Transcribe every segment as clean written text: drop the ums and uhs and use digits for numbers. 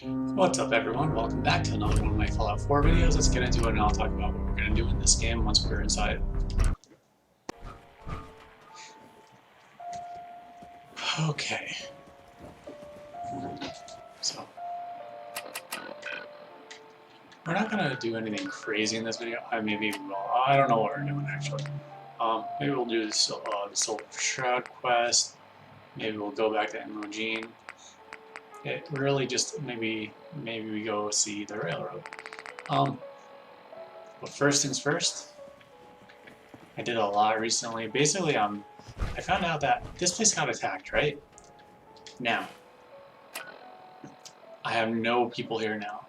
What's up everyone, welcome back to another one of my Fallout 4 videos. Let's get into it and I'll talk about what we're going to do in this game once we're inside. Okay. So, we're not going to do anything crazy in this video. Maybe we will. I don't know what we're doing actually. Maybe we'll do the Soul Shroud quest. Maybe we'll go back to Emogene. It really just, maybe we go see the railroad. But first things first, I did a lot recently. Basically, I found out that this place got attacked, right? Now, I have no people here now.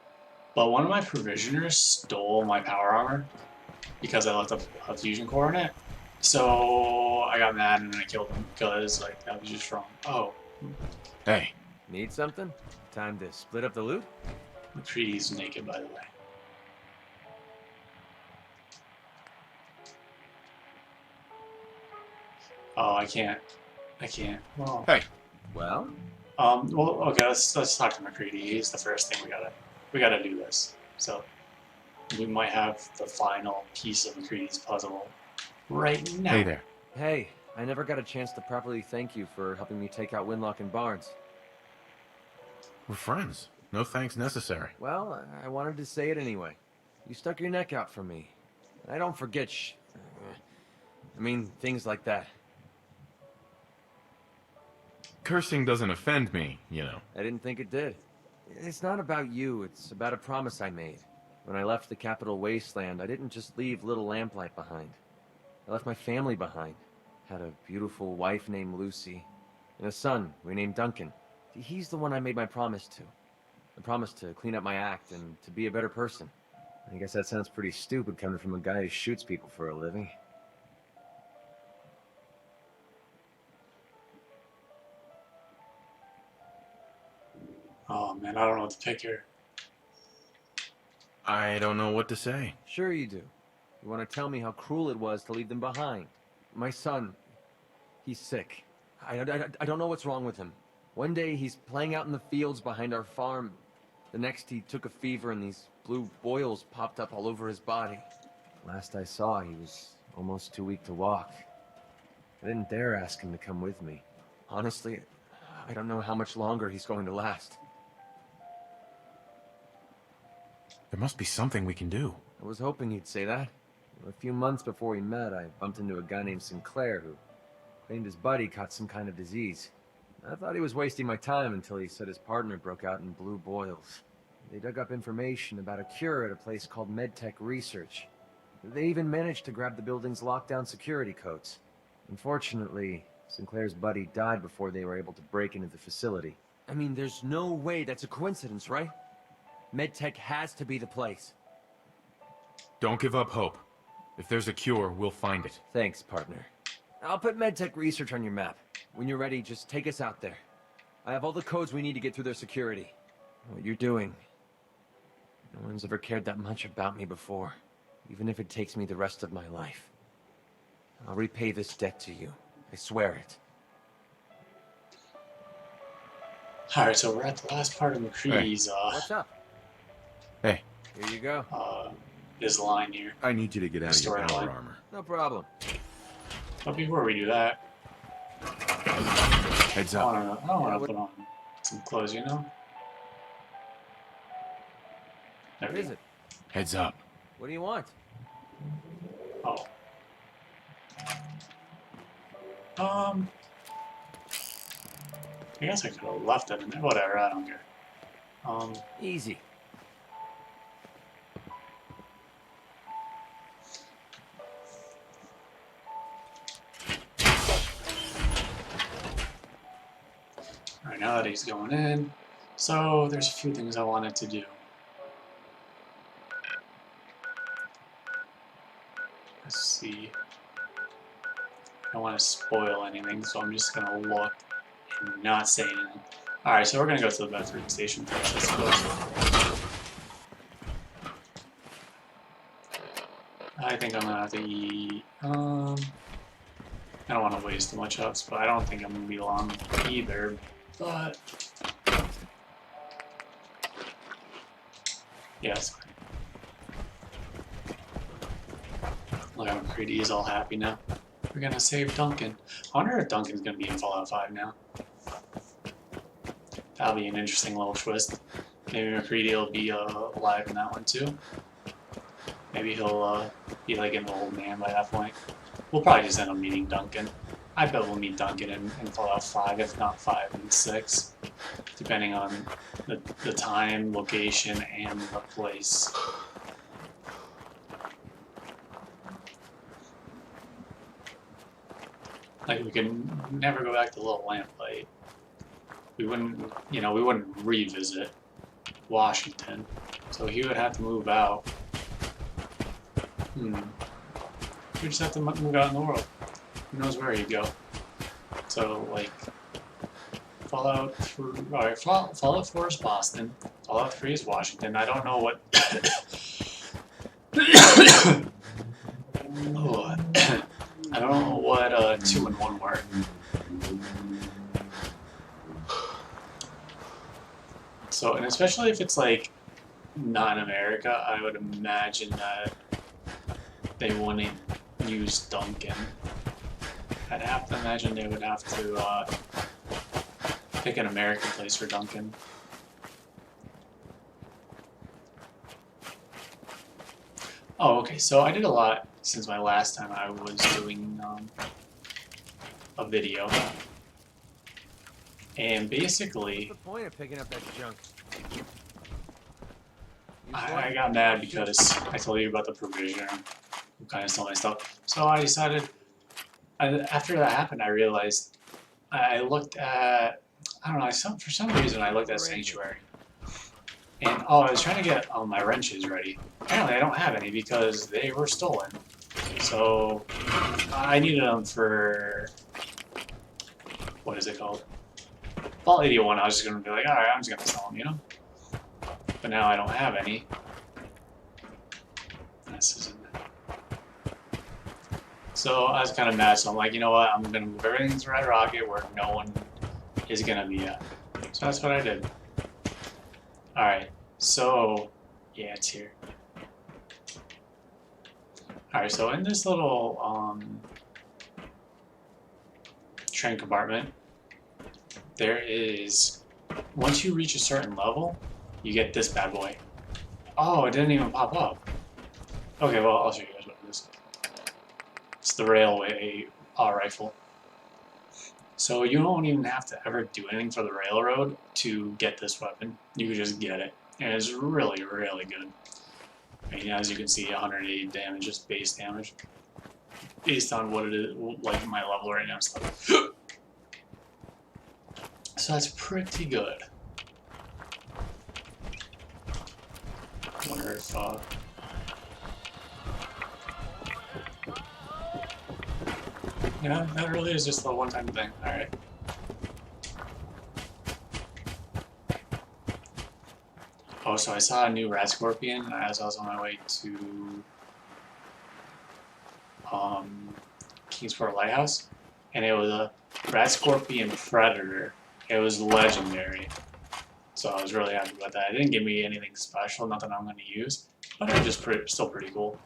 But one of my provisioners stole my power armor because I left a fusion core in it. So I got mad and I killed him because like that was just wrong. Oh. Hey. Need something? Time to split up the loot? McCready's naked, by the way. Oh, I can't. Well. Hey. Well, okay. Let's talk to McCready. He's the first thing we gotta do this. So we might have the final piece of McCready's puzzle right now. Hey there. Hey, I never got a chance to properly thank you for helping me take out Winlock and Barnes. We're friends. No thanks necessary. Well, I wanted to say it anyway. You stuck your neck out for me. I don't forget things like that. Cursing doesn't offend me, you know. I didn't think it did. It's not about you, it's about a promise I made. When I left the Capital Wasteland, I didn't just leave Little Lamplight behind. I left my family behind. Had a beautiful wife named Lucy, and a son we named Duncan. He's the one I made my promise to. The promise to clean up my act and to be a better person. I guess that sounds pretty stupid coming from a guy who shoots people for a living. Oh man, I don't know what to pick here. I don't know what to say. Sure you do. You want to tell me how cruel it was to leave them behind. My son, he's sick. I don't know what's wrong with him. One day he's playing out in the fields behind our farm. The next he took a fever and these blue boils popped up all over his body. Last I saw, he was almost too weak to walk. I didn't dare ask him to come with me. Honestly, I don't know how much longer he's going to last. There must be something we can do. I was hoping you'd say that. A few months before we met, I bumped into a guy named Sinclair who claimed his buddy caught some kind of disease. I thought he was wasting my time until he said his partner broke out in blue boils. They dug up information about a cure at a place called MedTech Research. They even managed to grab the building's lockdown security codes. Unfortunately, Sinclair's buddy died before they were able to break into the facility. I mean, there's no way that's a coincidence, right? MedTech has to be the place. Don't give up hope. If there's a cure, we'll find it. Thanks, partner. I'll put MedTech Research on your map. When you're ready, just take us out there. I have all the codes we need to get through their security. What you're doing, no one's ever cared that much about me before, even if it takes me the rest of my life. I'll repay this debt to you. I swear it. Alright, so we're at the last part of McCready's, What's up? Hey. Here you go. His line here. I need you to get out of your power Storyline. armor. No problem. But before we do that, Heads I up. don't want to put on some clothes, you know? There What we is go. it? Heads up. What do you want? Oh. I guess I could have left it in there. Whatever, I don't care. Easy. Alright, now that he's going in, so there's a few things I wanted to do. Let's see. I don't want to spoil anything, so I'm just gonna look and not say anything. Alright, so we're gonna go to the Bedford station first, I suppose. I think I'm gonna have to eat. I don't want to waste too much else, but I don't think I'm gonna be long either. But Yeah, it's fine. Look how McCready is all happy now. We're gonna save Duncan. I wonder if Duncan's gonna be in Fallout 5 now. That'll be an interesting little twist. Maybe McCready will be alive in that one too. Maybe he'll be like an old man by that point. We'll probably just end up meeting Duncan. I bet we'll meet Duncan in Fallout 5, if not 5 and 6. Depending on the time, location, and the place. Like, we can never go back to the little lamplight. We wouldn't, you know, we wouldn't revisit Washington. So he would have to move out. We just have to move out in the world. Who knows where he'd go. So, like, Fallout 3, alright, Fallout 4 is Boston. Fallout 3 is Washington. I don't know what... oh, I don't know what 2 and 1 were. So, and especially if it's like not in America, I would imagine that they wouldn't use Duncan. I'd have to imagine they would have to pick an American place for Duncan. Oh, okay, so I did a lot since my last time I was doing a video. And basically, What's the point of picking up that junk? I got mad because I told you about the provisioner who kind of stole my stuff. So I decided, after that happened, I realized I looked at, I don't know, for some reason I looked at Sanctuary. And I was trying to get my wrenches ready. Apparently I don't have any because they were stolen. So I needed them for, what is it called? Fallout 81, I was just going to be like, alright, I'm just going to sell them, you know? But now I don't have any. This isn't it. So I was kind of mad, so I'm like, you know what, I'm going to move everything to Red Rocket where no one is going to be at. So that's what I did. Alright, so, yeah, it's here. Alright, so in this little train compartment, there is, once you reach a certain level, you get this bad boy. Oh, it didn't even pop up. Okay, well, I'll show you guys what it is. It's the railway rifle. So you don't even have to ever do anything for the railroad to get this weapon. You can just get it. And it's really, really good. I mean, as you can see, 180 damage, just base damage. Based on what it is, like my level right now. So that's pretty good. I wonder if, yeah, that really is just a one-time thing. Alright. Oh, so I saw a new rat scorpion as I was on my way to Kingsport Lighthouse, and it was a rat scorpion predator. It was legendary, so I was really happy about that. It didn't give me anything special, nothing I'm going to use, but it was just still pretty cool.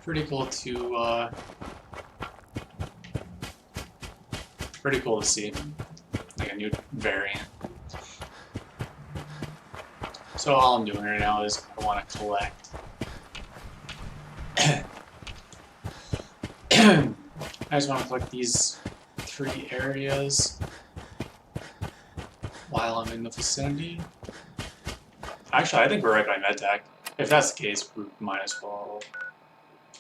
Pretty cool to see, like a new variant. So all I'm doing right now is I want to collect. I just want to collect these 3 areas while I'm in the vicinity. Actually, I think we're right by MedTech. If that's the case, we might as well.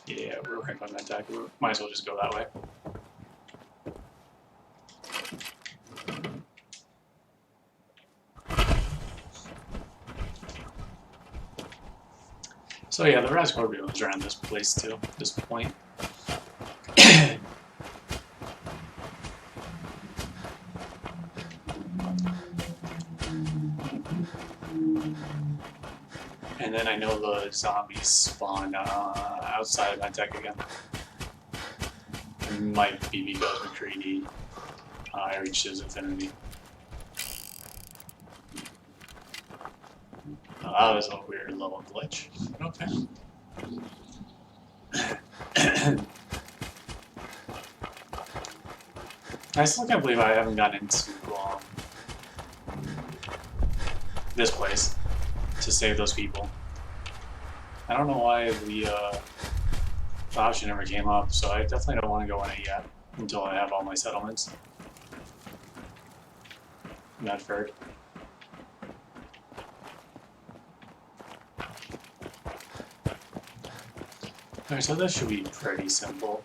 Yeah, we're right by MedTech. We might as well just go that way. So yeah, the rat scorpion was around this place too, this point. And then I know the zombies spawn outside of my tech again. It might be because McCready reached his infinity. that was a weird little glitch. Okay. I still can't believe I haven't gotten into this place to save those people. I don't know why the option never came up, so I definitely don't want to go in it yet until I have all my settlements. Medford. Alright, so this should be pretty simple.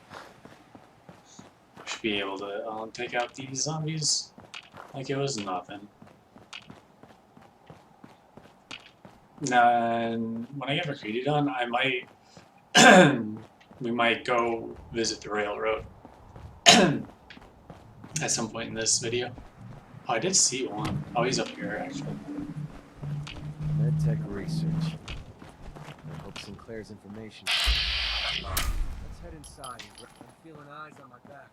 Should be able to take out these zombies like it was nothing. And when I get McCready done, I might we might go visit the railroad at some point in this video. Oh, I did see one. Oh, he's up here actually. MedTech research. I hope Sinclair's information. Let's head inside. I'm feeling eyes on my back.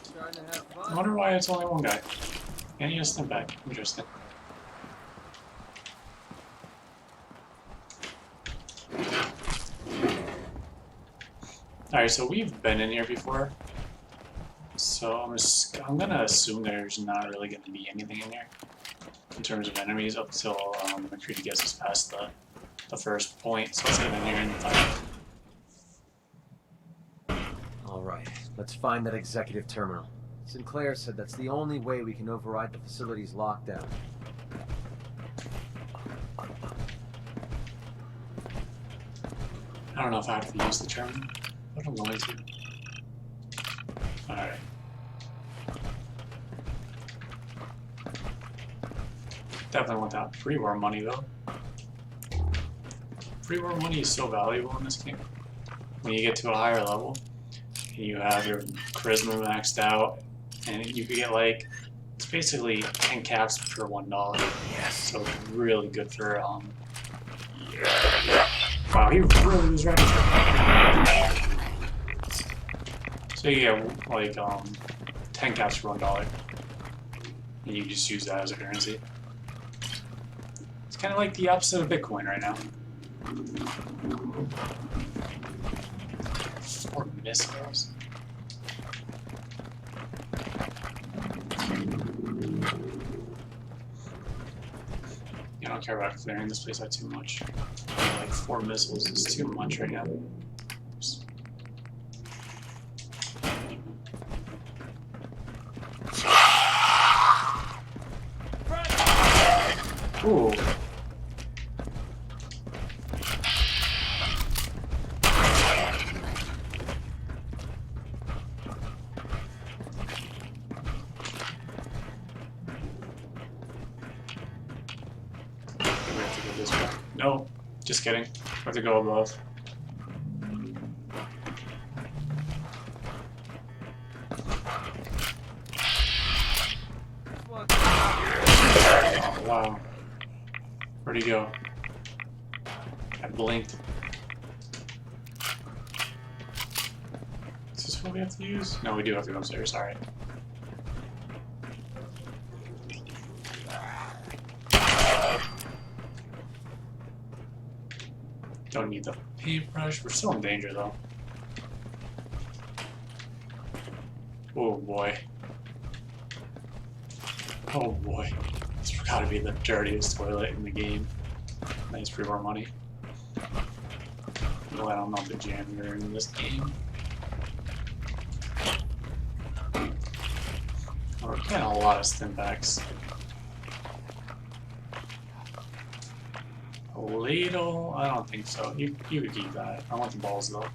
Starting to have fun. I wonder why it's only one guy. Can't you just step back? Interesting. Alright, so we've been in here before. So I'm gonna assume there's not really gonna be anything in here in terms of enemies up until McCready gets us past the first point. So let's get in here and fight. Alright, let's find that executive terminal. Sinclair said that's the only way we can override the facility's lockdown. I don't know if I have to use the terminal, but I'm going to. Alright. Definitely want that pre-war money though. Pre-war money is so valuable in this game. When you get to a higher level, and you have your charisma maxed out, and you could get like, it's basically 10 caps per $1. Yes. So it's really good for, wow, he really was ready for. So you get like 10 caps for $1, and you just use that as a currency. It's kind of like the opposite of Bitcoin right now. 4 missiles. I don't care about clearing this place out too much. Like 4 missiles is too much right now. Oops. Ooh. No, just kidding. We have to go above. Oh, wow. Where'd he go? I blinked. Is this what we have to use? No, we do have to go upstairs, alright. Don't need the paintbrush. We're still in danger though. Oh boy. Oh boy. This has gotta be the dirtiest toilet in the game. Nice pre-war money. No, I don't know the janitor in this game. Oh, we're getting a lot of stimpaks. A ladle? I don't think so. You could keep that. I want the balls though.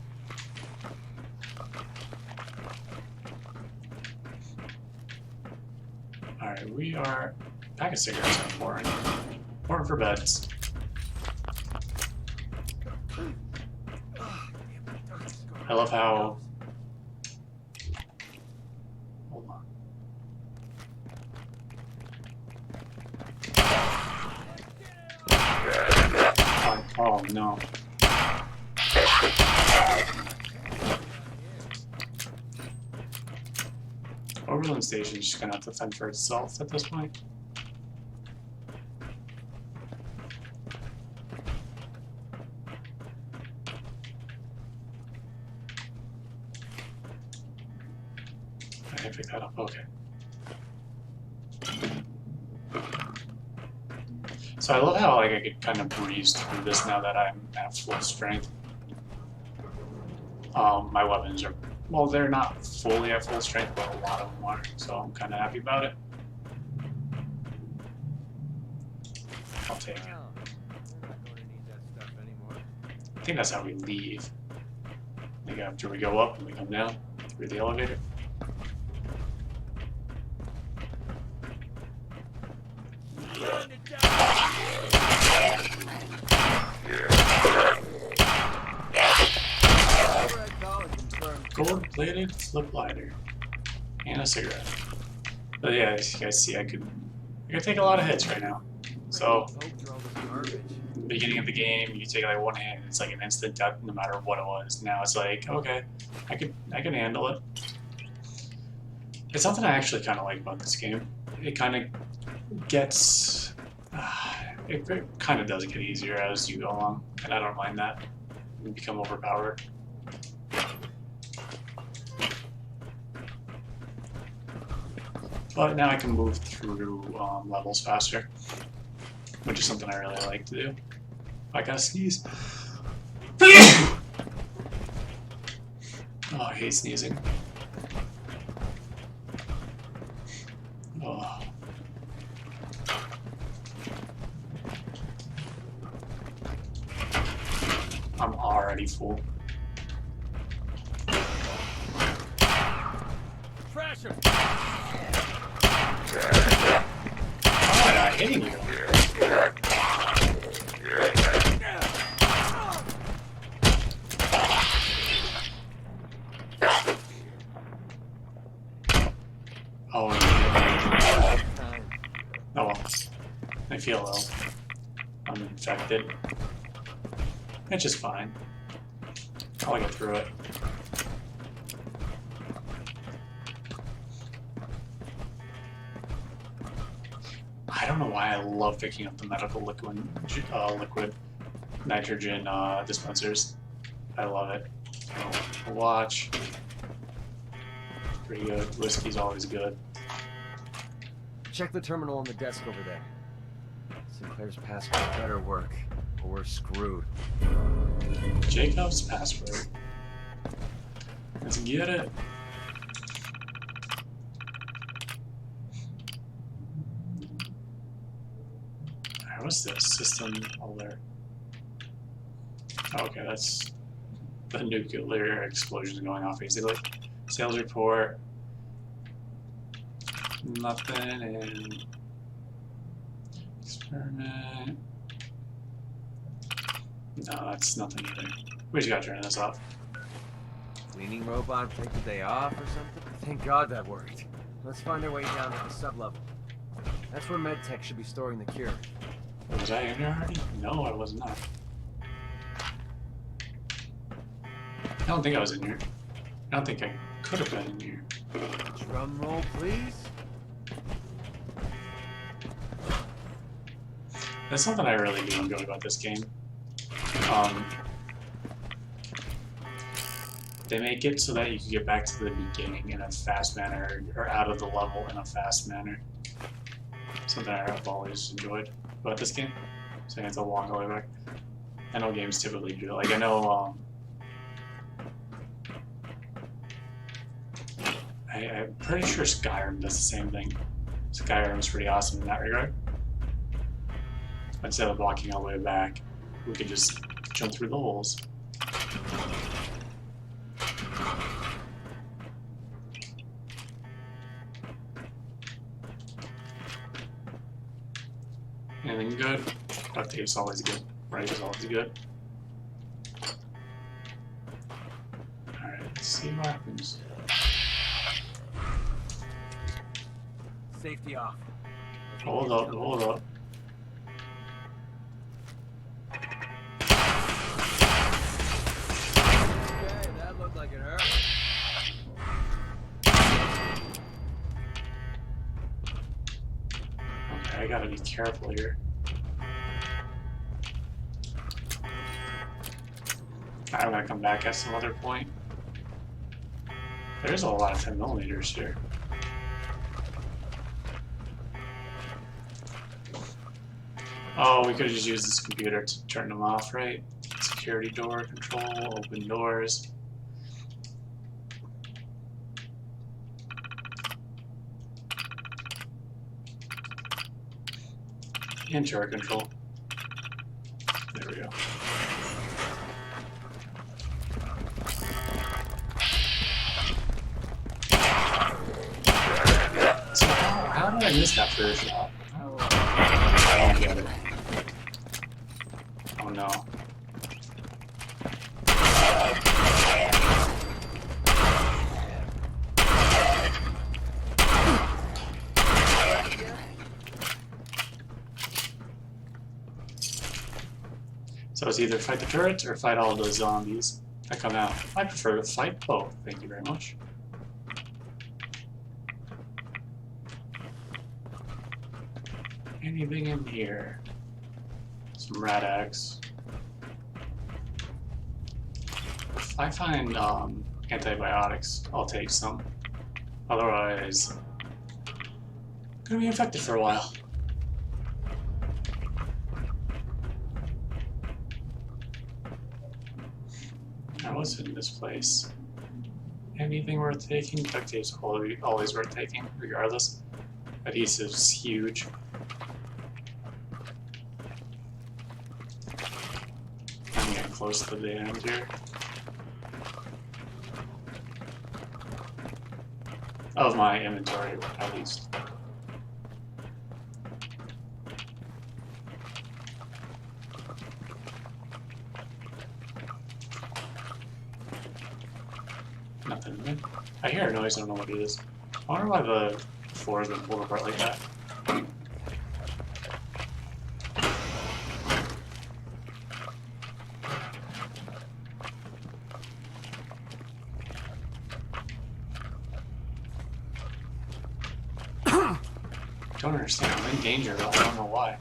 Alright, we are... Pack of cigarettes are important. Important for beds. I love how... Hold on. Oh no. Overland Station's just gonna have to fend for itself at this point. I didn't pick that up. Okay. So I love how like I could kind of breeze through this now that I'm at full strength. My weapons are, well, they're not fully at full strength, but a lot of them are, so I'm kind of happy about it. I'll take it. Well, we're not going to need that stuff anymore. I think that's how we leave. I think after we go up and we come down through the elevator. Gold-plated flip lighter and a cigarette. But yeah, as you guys see, I could take a lot of hits right now. So, beginning of the game, you take like one hit, and it's like an instant death, no matter what it was. Now it's like, okay, I can handle it. It's something I actually kind of like about this game. It kind of gets, it kind of does get easier as you go along, and I don't mind that. You become overpowered. But now I can move through levels faster, which is something I really like to do. I gotta sneeze. Oh, I hate sneezing. Oh. I'm already full. Pressure. How am I not hitting you? Oh, oh well. I feel low. I'm infected. It's just fine. I'll get through it. I don't know why I love picking up the medical liquid nitrogen dispensers. I love it. So, watch. Pretty good. Whiskey's always good. Check the terminal on the desk over there. Sinclair's password better work, or we're screwed. Jacob's password. Let's get it. Alright, what's this? System all there. Okay, that's the nuclear explosions going off basically. Sales report. Nothing, and experiment. No, that's nothing either. We just gotta turn this off. Cleaning robot take the day off or something? Thank God that worked. Let's find our way down to the sublevel. That's where MedTech should be storing the cure. Was I in there already? No, I was not. I don't think I was in here. I don't think I could have been in here. Drum roll, please. That's something I really do enjoy about this game. They make it so that you can get back to the beginning in a fast manner, or out of the level in a fast manner. Something I've always enjoyed about this game. So it's a long way back. I know games typically do. Like I know, I'm pretty sure Skyrim does the same thing. Skyrim's pretty awesome in that regard. Instead of walking all the way back, we could just jump through the holes. Anything good? Duct tape's always good. Right is always good. Alright, let's see what happens. Safety off. Hold up, hold up. Okay, that looked like it hurt. gotta be careful here. I'm gonna come back at some other point. There's a lot of 10mm here. Oh, we could have just used this computer to turn them off, right? Security door control, open doors. And turret control. There we go. So how did I miss that first shot? I don't get it. Oh no. So it's either fight the turrets or fight all those zombies that come out. I prefer to fight both, thank you very much. Anything in here? Some rat eggs. If I find antibiotics, I'll take some. Otherwise, I'm gonna be infected for a while. Now what's in this place? Anything worth taking? Duct tape's always worth taking, regardless. Adhesive's huge. I'm getting close to the end here. Of my inventory, at least. Nothing. I hear a noise, I don't know what it is. I wonder why the floor has been pulled apart like that. Don't understand. I'm in danger, but I don't know why.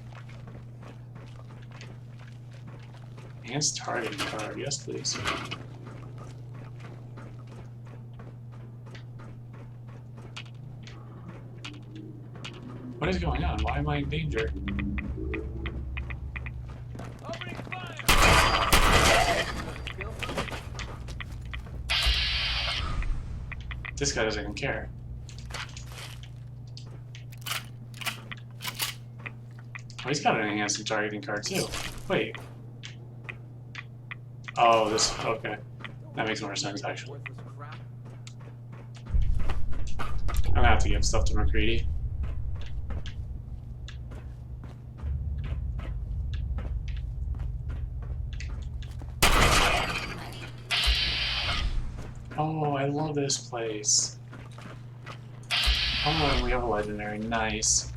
Enhanced targeting card, yes please. What is going on? Why am I in danger? This guy doesn't even care. Oh, he's got an enhanced targeting card too. Wait. Oh, this. Okay. That makes more sense actually. I'm gonna have to give stuff to McCready. Oh, I love this place. Oh, and we have a legendary. Nice.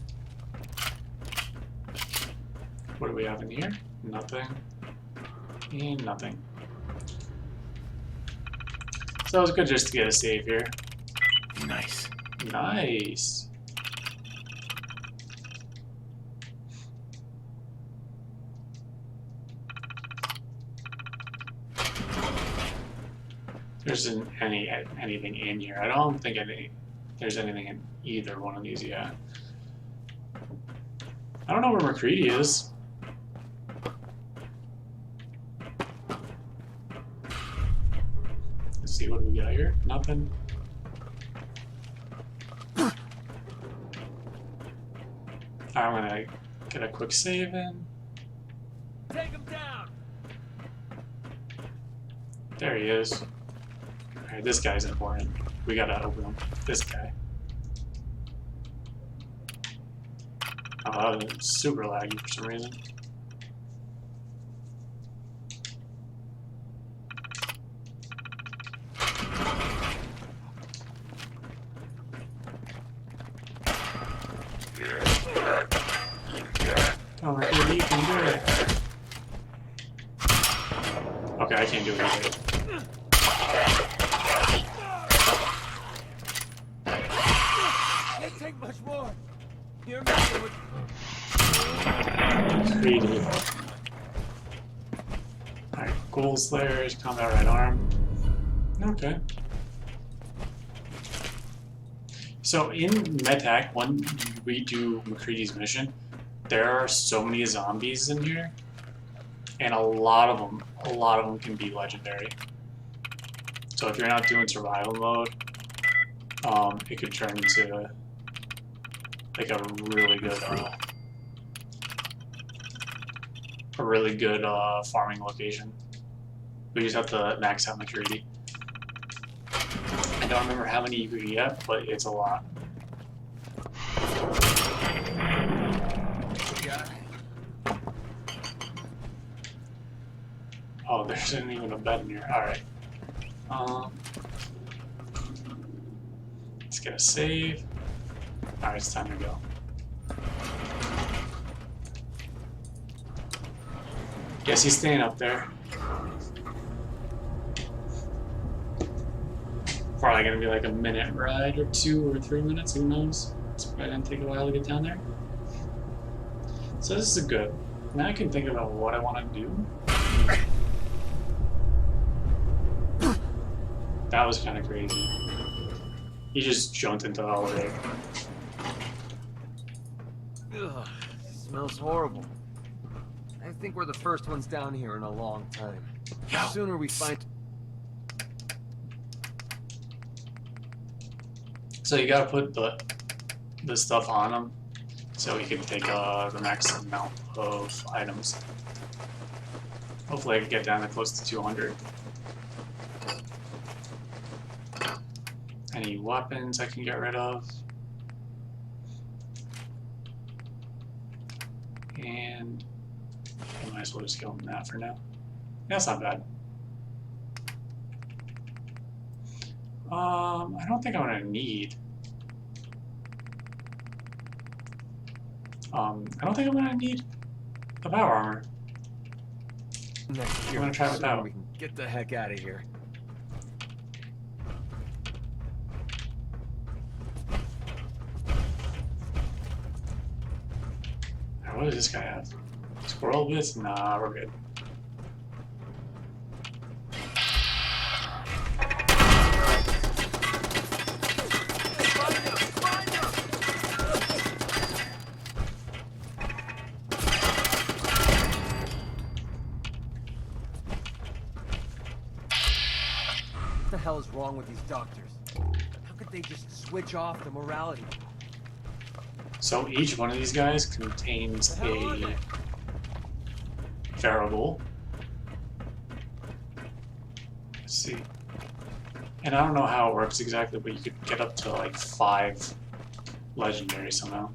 What do we have in here? Nothing. And nothing. So it was good just to get a save here. Nice. Nice. There isn't anything in here. I don't think there's anything in either one of these yet. I don't know where McCready is. Let's see, what do we got here? Nothing. I'm gonna get a quick save in. Take him down. There he is. Alright, this guy's important. We gotta open him. This guy. Oh, that was super laggy for some reason. Oh, Ricky, you can do it. Okay, I can't do it either. Can't take much more. You're messing with. Slayers, combat right arm. Okay. So in Metac, when we do McCready's mission, there are so many zombies in here, and a lot of them can be legendary. So if you're not doing survival mode, it could turn into like a really good farming location. We just have to max out McCready. I don't remember how many you could get, but it's a lot. Oh, there isn't even a bed in here. Alright. Let's get a save. Alright, it's time to go. Guess he's staying up there. Probably gonna be like a minute ride or 2 or 3 minutes, who knows? It's probably gonna take a while to get down there. So this is good. Now I can think about what I want to do. That was kind of crazy. He just jumped into the hallway. Ugh, smells horrible. I think we're the first ones down here in a long time. The sooner we find... So you gotta put the stuff on him so he can take the max amount of items. Hopefully I can get down to close to 200. Any weapons I can get rid of. And I might as well just go on that for now. That's not bad. I don't think I'm gonna need. I don't think I'm gonna need the power armor. Next year, I'm gonna try without. we can get the heck out of here. What does this guy have? Squirrel bits? Nah, we're good. What the hell is wrong with these doctors? How could they just switch off the morality? So each one of these guys contains a variable. Let's see. And I don't know how it works exactly, but you could get up to like 5 legendary somehow.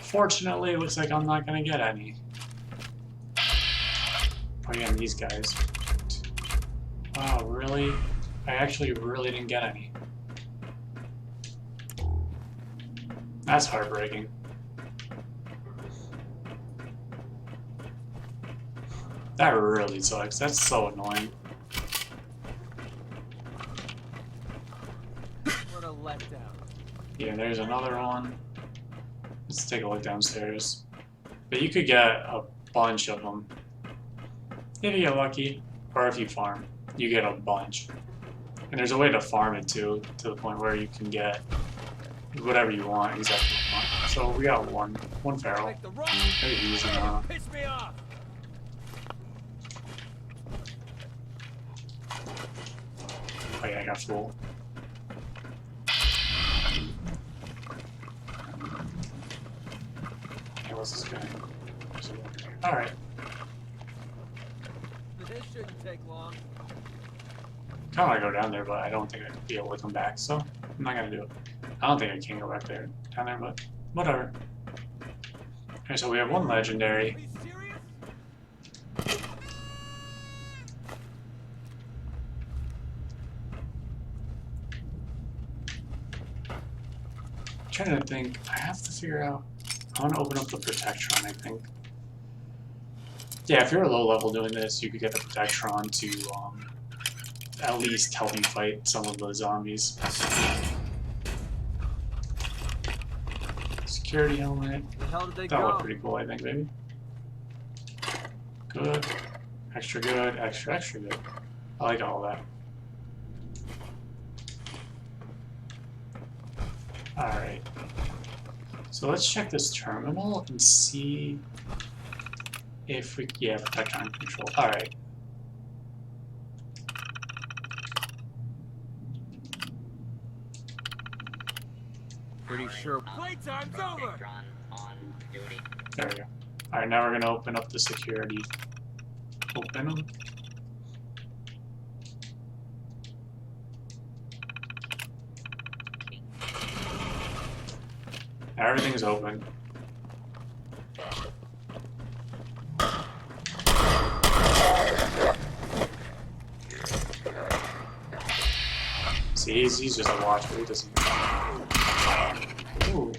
Fortunately, it looks like I'm not gonna get any. Oh yeah, and these guys. Wow, really? I actually really didn't get any. That's heartbreaking. That really sucks. That's so annoying. What a letdown. Yeah, there's another one. Let's take a look downstairs. But you could get a bunch of them. If you get lucky, or if you farm, you get a bunch. And there's a way to farm it too, to the point where you can get whatever you want, exactly what you want. So we got one feral. Like the rock. Very easy now. Piss me off. Oh yeah, I got full. Hey, what's this guy? Alright. This shouldn't take long. Kinda wanna go down there, but I don't think I could be able to come back, so I'm not gonna do it. I don't think I can go back there, down there, but whatever. Okay, so we have one legendary. Are you serious? I'm trying to think. I have to figure out. I want to open up the Protectron, I think. Yeah, if you're a low level doing this, you could get the Protectron to at least help you fight some of the zombies. Security helmet. Where the hell did they That go? looked pretty cool, I think, maybe. Good. Extra good, extra good. I like all that. Alright. So let's check this terminal and see if we, yeah, protector on control. Alright. Pretty sure. Playtime's over! There we go. Alright, now we're gonna open up the security. Open them. Everything's open. See, he's just a watcher, he doesn't. Ooh.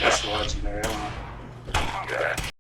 That's legendary, I don't know.